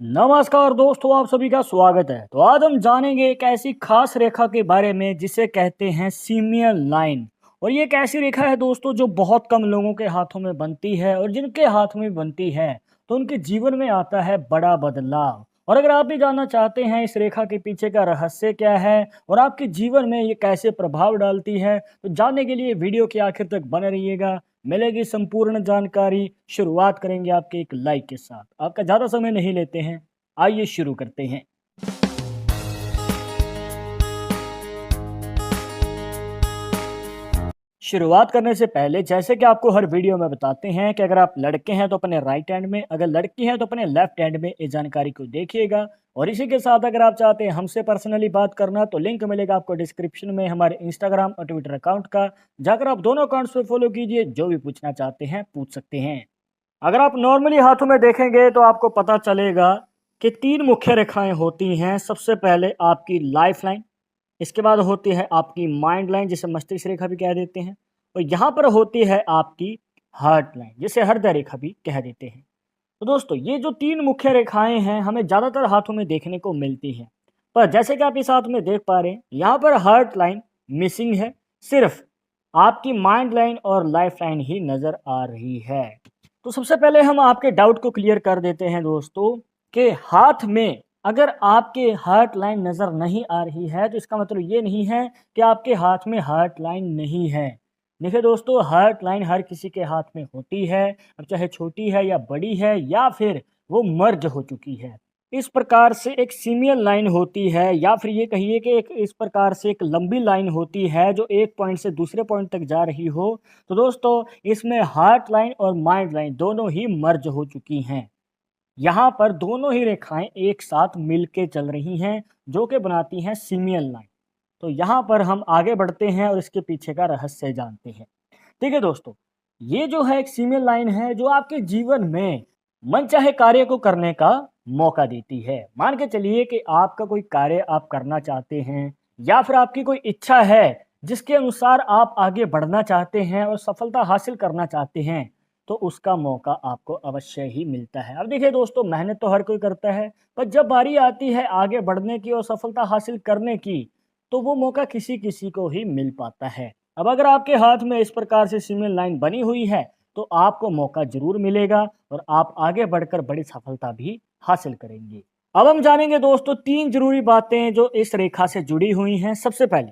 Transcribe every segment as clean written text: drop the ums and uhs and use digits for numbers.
नमस्कार दोस्तों, आप सभी का स्वागत है। तो आज हम जानेंगे एक ऐसी खास रेखा के बारे में जिसे कहते हैं सीमियल लाइन। और ये एक ऐसी रेखा है दोस्तों जो बहुत कम लोगों के हाथों में बनती है, और जिनके हाथ में बनती है तो उनके जीवन में आता है बड़ा बदलाव। और अगर आप भी जानना चाहते हैं इस रेखा के पीछे का रहस्य क्या है और आपके जीवन में ये कैसे प्रभाव डालती है, तो जानने के लिए वीडियो के आखिर तक बने रहिएगा। मिलेगी संपूर्ण जानकारी। शुरुआत करेंगे आपके एक लाइक के साथ। आपका ज़्यादा समय नहीं लेते हैं, आइए शुरू करते हैं। शुरुआत करने से पहले जैसे कि आपको हर वीडियो में बताते हैं कि अगर आप लड़के हैं तो अपने राइट हैंड में, अगर लड़की हैं तो अपने लेफ्ट हैंड में इस जानकारी को देखिएगा। और इसी के साथ अगर आप चाहते हैं हमसे पर्सनली बात करना तो लिंक मिलेगा आपको डिस्क्रिप्शन में हमारे इंस्टाग्राम और ट्विटर अकाउंट का। जाकर आप दोनों अकाउंट्स पे फॉलो कीजिए, जो भी पूछना चाहते हैं पूछ सकते हैं। अगर आप नॉर्मली हाथों में देखेंगे तो आपको पता चलेगा कि तीन मुख्य रेखाएं होती हैं। सबसे पहले आपकी लाइफ लाइन, इसके बाद होती है आपकी माइंड लाइन जिसे मस्तिष्क रेखा भी कह देते हैं, और यहाँ पर होती है आपकी हार्ट लाइन जिसे हृदय रेखा भी कह देते हैं। तो दोस्तों ये जो तीन मुख्य रेखाएं हैं हमें ज़्यादातर हाथों में देखने को मिलती हैं, पर जैसे कि आप इस हाथ में देख पा रहे हैं यहाँ पर हार्ट लाइन मिसिंग है। सिर्फ आपकी माइंड लाइन और लाइफ लाइन ही नज़र आ रही है। तो सबसे पहले हम आपके डाउट को क्लियर कर देते हैं दोस्तों कि हाथ में अगर आपके हार्ट लाइन नज़र नहीं आ रही है तो इसका मतलब ये नहीं है कि आपके हाथ में हार्ट लाइन नहीं है। देखिए दोस्तों, हार्ट लाइन हर किसी के हाथ में होती है, अब चाहे छोटी है या बड़ी है या फिर वो मर्ज हो चुकी है। इस प्रकार से एक सीमियल लाइन होती है, या फिर ये कहिए कि एक इस प्रकार से एक लंबी लाइन होती है जो एक पॉइंट से दूसरे पॉइंट तक जा रही हो। तो दोस्तों इसमें हार्ट लाइन और माइंड लाइन दोनों ही मर्ज हो चुकी हैं। यहाँ पर दोनों ही रेखाएं एक साथ मिलके चल रही हैं जो कि बनाती हैं सीमियल लाइन। तो यहाँ पर हम आगे बढ़ते हैं और इसके पीछे का रहस्य जानते हैं। ठीक है दोस्तों, ये जो है एक सीमियल लाइन है जो आपके जीवन में मनचाहे कार्य को करने का मौका देती है। मान के चलिए कि आपका कोई कार्य आप करना चाहते हैं, या फिर आपकी कोई इच्छा है जिसके अनुसार आप आगे बढ़ना चाहते हैं और सफलता हासिल करना चाहते हैं, तो उसका मौका आपको अवश्य ही मिलता है। अब देखिए दोस्तों, मेहनत तो हर कोई करता है, पर जब बारी आती है आगे बढ़ने की और सफलता हासिल करने की, तो वो मौका किसी किसी को ही मिल पाता है। अब अगर आपके हाथ में इस प्रकार से सीमियल लाइन बनी हुई है तो आपको मौका जरूर मिलेगा और आप आगे बढ़कर बड़ी सफलता भी हासिल करेंगे। अब हम जानेंगे दोस्तों तीन जरूरी बातें जो इस रेखा से जुड़ी हुई हैं। सबसे पहले,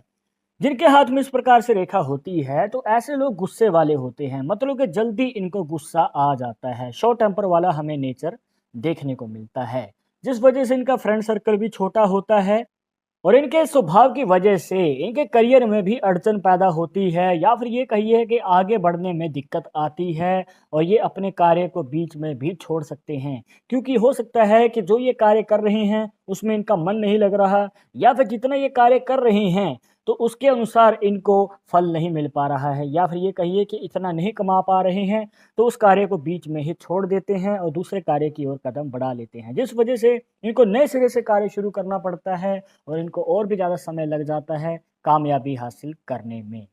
जिनके हाथ में इस प्रकार से रेखा होती है तो ऐसे लोग गुस्से वाले होते हैं, मतलब कि जल्दी इनको गुस्सा आ जाता है। शॉर्ट टेम्पर वाला हमें नेचर देखने को मिलता है, जिस वजह से इनका फ्रेंड सर्कल भी छोटा होता है। और इनके स्वभाव की वजह से इनके करियर में भी अड़चन पैदा होती है, या फिर ये कहिए कि आगे बढ़ने में दिक्कत आती है। और ये अपने कार्य को बीच में भी छोड़ सकते हैं, क्योंकि हो सकता है कि जो ये कार्य कर रहे हैं उसमें इनका मन नहीं लग रहा, या फिर जितना ये कार्य कर रहे हैं तो उसके अनुसार इनको फल नहीं मिल पा रहा है, या फिर ये कहिए कि इतना नहीं कमा पा रहे हैं, तो उस कार्य को बीच में ही छोड़ देते हैं और दूसरे कार्य की ओर कदम बढ़ा लेते हैं, जिस वजह से इनको नए सिरे से कार्य शुरू करना पड़ता है और इनको और भी ज़्यादा समय लग जाता है कामयाबी हासिल करने में।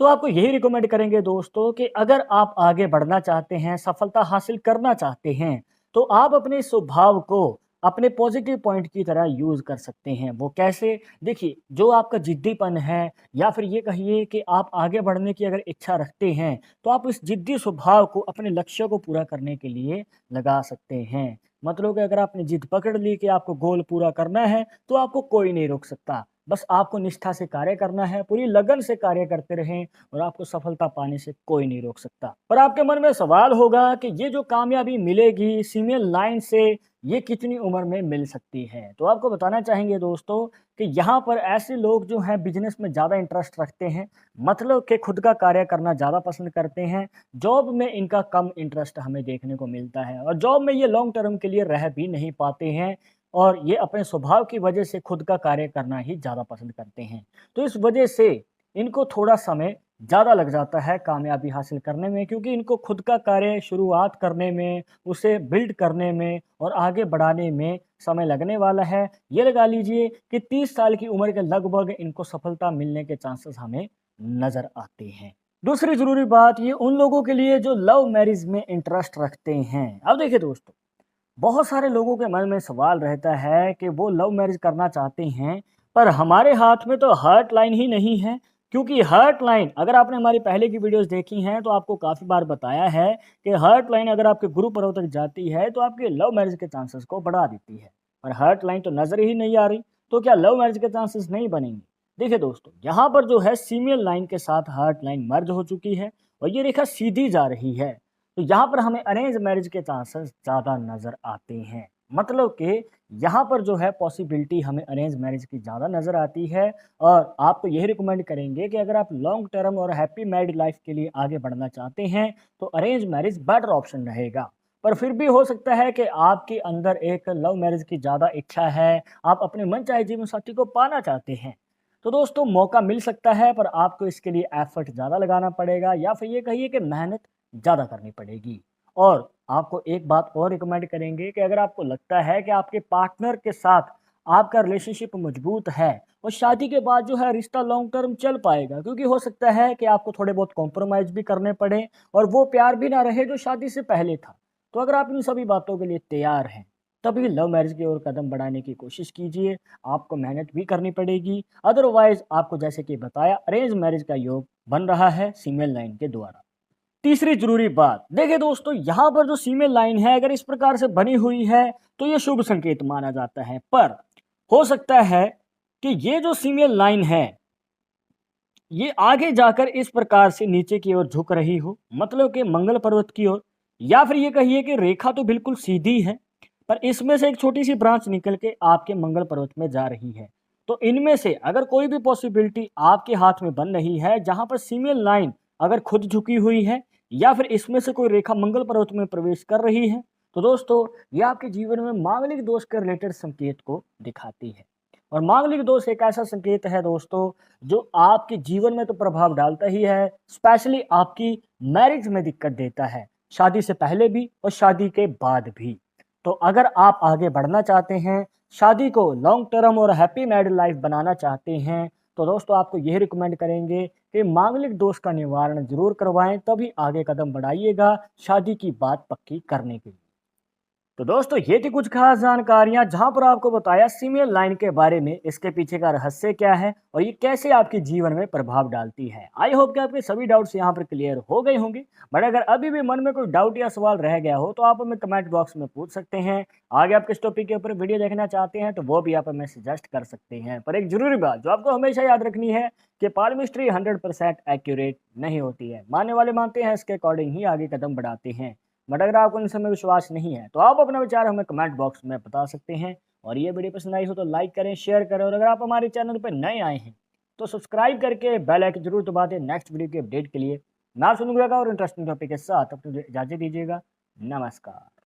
तो आपको यही रिकमेंड करेंगे दोस्तों कि अगर आप आगे बढ़ना चाहते हैं, सफलता हासिल करना चाहते हैं, तो आप अपने स्वभाव को अपने पॉजिटिव पॉइंट की तरह यूज़ कर सकते हैं। वो कैसे? देखिए, जो आपका जिद्दीपन है, या फिर ये कहिए कि आप आगे बढ़ने की अगर इच्छा रखते हैं, तो आप इस जिद्दी स्वभाव को अपने लक्ष्यों को पूरा करने के लिए लगा सकते हैं। मतलब कि अगर आपने जिद पकड़ ली कि आपको गोल पूरा करना है, तो आपको कोई नहीं रोक सकता। बस आपको निष्ठा से कार्य करना है, पूरी लगन से कार्य करते रहें और आपको सफलता पाने से कोई नहीं रोक सकता। पर आपके मन में सवाल होगा कि ये जो कामयाबी मिलेगी सीमियल लाइन से, ये कितनी उम्र में मिल सकती है? तो आपको बताना चाहेंगे दोस्तों कि यहाँ पर ऐसे लोग जो हैं बिजनेस में ज़्यादा इंटरेस्ट रखते हैं, मतलब कि खुद का कार्य करना ज़्यादा पसंद करते हैं। जॉब में इनका कम इंटरेस्ट हमें देखने को मिलता है, और जॉब में ये लॉन्ग टर्म के लिए रह भी नहीं पाते हैं, और ये अपने स्वभाव की वजह से खुद का कार्य करना ही ज़्यादा पसंद करते हैं। तो इस वजह से इनको थोड़ा समय ज़्यादा लग जाता है कामयाबी हासिल करने में, क्योंकि इनको खुद का कार्य शुरुआत करने में, उसे बिल्ड करने में और आगे बढ़ाने में समय लगने वाला है। ये लगा लीजिए कि 30 साल की उम्र के लगभग इनको सफलता मिलने के चांसेस हमें नज़र आते हैं। दूसरी ज़रूरी बात ये उन लोगों के लिए जो लव मैरिज में इंटरेस्ट रखते हैं। अब देखिए दोस्तों, बहुत सारे लोगों के मन में सवाल रहता है कि वो लव मैरिज करना चाहते हैं, पर हमारे हाथ में तो हर्ट लाइन ही नहीं है। क्योंकि हर्ट लाइन, अगर आपने हमारी पहले की वीडियोस देखी हैं तो आपको काफ़ी बार बताया है कि हर्ट लाइन अगर आपके गुरु पर्वत तक जाती है तो आपके लव मैरिज के चांसेस को बढ़ा देती है। पर हर्ट लाइन तो नज़र ही नहीं आ रही, तो क्या लव मैरिज के चांसेस नहीं बनेंगे? देखिए दोस्तों, यहाँ पर जो है फीमेल लाइन के साथ हर्ट लाइन मर्ज हो चुकी है और ये रेखा सीधी जा रही है। तो यहाँ पर हमें अरेंज मैरिज के चांसेस ज़्यादा नज़र आते हैं। मतलब कि यहाँ पर जो है पॉसिबिलिटी हमें अरेंज मैरिज की ज़्यादा नज़र आती है। और आप तो यही रिकमेंड करेंगे कि अगर आप लॉन्ग टर्म और हैप्पी मैरिड लाइफ के लिए आगे बढ़ना चाहते हैं तो अरेंज मैरिज बेटर ऑप्शन रहेगा। पर फिर भी हो सकता है कि आपके अंदर एक लव मैरिज की ज़्यादा इच्छा है, आप अपने मनचाहे जीवन साथी को पाना चाहते हैं। तो दोस्तों, मौका मिल सकता है, पर आपको इसके लिए एफर्ट ज़्यादा लगाना पड़ेगा, या फिर ये कहिए कि मेहनत ज़्यादा करनी पड़ेगी। और आपको एक बात और रिकमेंड करेंगे कि अगर आपको लगता है कि आपके पार्टनर के साथ आपका रिलेशनशिप मजबूत है और शादी के बाद जो है रिश्ता लॉन्ग टर्म चल पाएगा, क्योंकि हो सकता है कि आपको थोड़े बहुत कॉम्प्रोमाइज़ भी करने पड़े और वो प्यार भी ना रहे जो शादी से पहले था। तो अगर आप इन सभी बातों के लिए तैयार हैं, तभी लव मैरिज की ओर कदम बढ़ाने की कोशिश कीजिए। आपको मेहनत भी करनी पड़ेगी, अदरवाइज़ आपको जैसे कि बताया अरेंज मैरिज का योग बन रहा है फीमेल लाइन के द्वारा। तीसरी ज़रूरी बात, देखिए दोस्तों, यहाँ पर जो फीमेल लाइन है अगर इस प्रकार से बनी हुई है तो ये शुभ संकेत माना जाता है। पर हो सकता है कि ये जो फीमेल लाइन है ये आगे जाकर इस प्रकार से नीचे की ओर झुक रही हो, मतलब कि मंगल पर्वत की ओर, या फिर ये कहिए कि रेखा तो बिल्कुल सीधी है पर इसमें से एक छोटी सी ब्रांच निकल के आपके मंगल पर्वत में जा रही है। तो इनमें से अगर कोई भी पॉसिबिलिटी आपके हाथ में बन रही है जहां पर फीमेल लाइन अगर खुद झुकी हुई है, या फिर इसमें से कोई रेखा मंगल पर्वत में प्रवेश कर रही है, तो दोस्तों ये आपके जीवन में मांगलिक दोष के रिलेटेड संकेत को दिखाती है। और मांगलिक दोष एक ऐसा संकेत है दोस्तों जो आपके जीवन में तो प्रभाव डालता ही है, स्पेशली आपकी मैरिज में दिक्कत देता है, शादी से पहले भी और शादी के बाद भी। तो अगर आप आगे बढ़ना चाहते हैं, शादी को लॉन्ग टर्म और हैप्पी मैरिड लाइफ बनाना चाहते हैं, तो दोस्तों आपको यही रिकमेंड करेंगे कि मांगलिक दोष का निवारण जरूर करवाएं, तभी आगे कदम बढ़ाइएगा शादी की बात पक्की करने के लिए। तो दोस्तों, ये थी कुछ खास जानकारियां जहां पर आपको बताया फीमेल लाइन के बारे में, इसके पीछे का रहस्य क्या है और ये कैसे आपके जीवन में प्रभाव डालती है। आई होप कि आपके सभी डाउट्स यहां पर क्लियर हो गए होंगे। बट अगर अभी भी मन में कोई डाउट या सवाल रह गया हो तो आप हमें कमेंट बॉक्स में पूछ सकते हैं। आगे आप किस टॉपिक के ऊपर वीडियो देखना चाहते हैं तो वो भी आप हमें सजेस्ट कर सकते हैं। पर एक जरूरी बात जो आपको हमेशा याद रखनी है कि पालमिस्ट्री 100% एक्यूरेट नहीं होती है। मानने वाले मानते हैं, इसके अकॉर्डिंग ही आगे कदम बढ़ाते हैं। बट अगर आपको इन सब में विश्वास नहीं है तो आप अपना विचार हमें कमेंट बॉक्स में बता सकते हैं। और ये वीडियो पसंद आई हो तो लाइक करें, शेयर करें, और अगर आप हमारे चैनल पर नए आए हैं तो सब्सक्राइब करके बेल आइकन जरूर दबा दें नेक्स्ट वीडियो की अपडेट के लिए। मैं आप सुनुगा और इंटरेस्टिंग टॉपिक के साथ अपनी इजाजत दीजिएगा। नमस्कार।